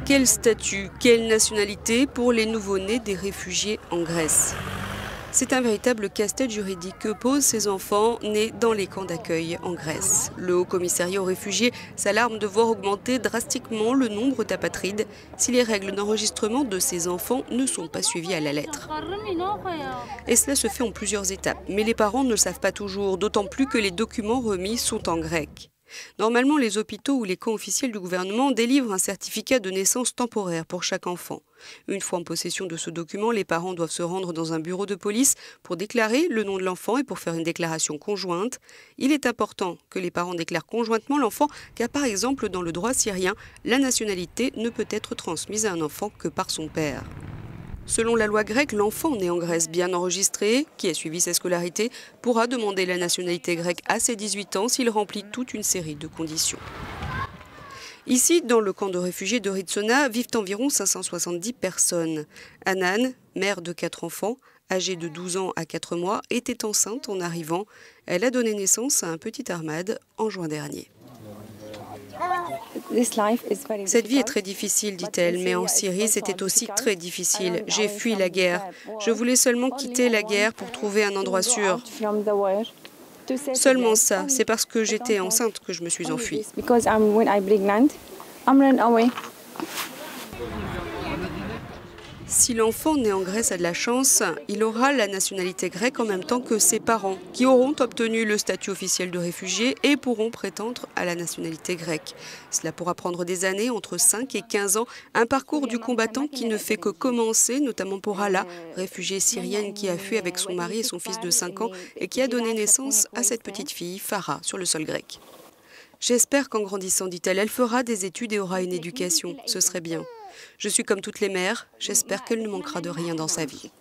Quel statut, quelle nationalité pour les nouveau-nés des réfugiés en Grèce? C'est un véritable casse-tête juridique que posent ces enfants nés dans les camps d'accueil en Grèce. Le Haut Commissariat aux réfugiés s'alarme de voir augmenter drastiquement le nombre d'apatrides si les règles d'enregistrement de ces enfants ne sont pas suivies à la lettre. Et cela se fait en plusieurs étapes, mais les parents ne le savent pas toujours, d'autant plus que les documents remis sont en grec. Normalement, les hôpitaux ou les camps officiels du gouvernement délivrent un certificat de naissance temporaire pour chaque enfant. Une fois en possession de ce document, les parents doivent se rendre dans un bureau de police pour déclarer le nom de l'enfant et pour faire une déclaration conjointe. Il est important que les parents déclarent conjointement l'enfant, car par exemple, dans le droit syrien, la nationalité ne peut être transmise à un enfant que par son père. Selon la loi grecque, l'enfant né en Grèce bien enregistré, qui a suivi sa scolarité, pourra demander la nationalité grecque à ses 18 ans s'il remplit toute une série de conditions. Ici, dans le camp de réfugiés de Ritsona, vivent environ 570 personnes. Hanan, mère de 4 enfants, âgée de 12 ans à 4 mois, était enceinte en arrivant. Elle a donné naissance à un petit Ahmad en juin dernier. Cette vie est très difficile, dit-elle, mais en Syrie, c'était aussi très difficile. J'ai fui la guerre. Je voulais seulement quitter la guerre pour trouver un endroit sûr. Seulement ça, c'est parce que j'étais enceinte que je me suis enfuie. Si l'enfant né en Grèce a de la chance, il aura la nationalité grecque en même temps que ses parents, qui auront obtenu le statut officiel de réfugié et pourront prétendre à la nationalité grecque. Cela pourra prendre des années, entre 5 et 15 ans, un parcours du combattant qui ne fait que commencer, notamment pour Hala, réfugiée syrienne qui a fui avec son mari et son fils de 5 ans et qui a donné naissance à cette petite fille, Farah, sur le sol grec. J'espère qu'en grandissant, dit-elle, elle fera des études et aura une éducation. Ce serait bien. Je suis comme toutes les mères, j'espère qu'elle ne manquera de rien dans sa vie.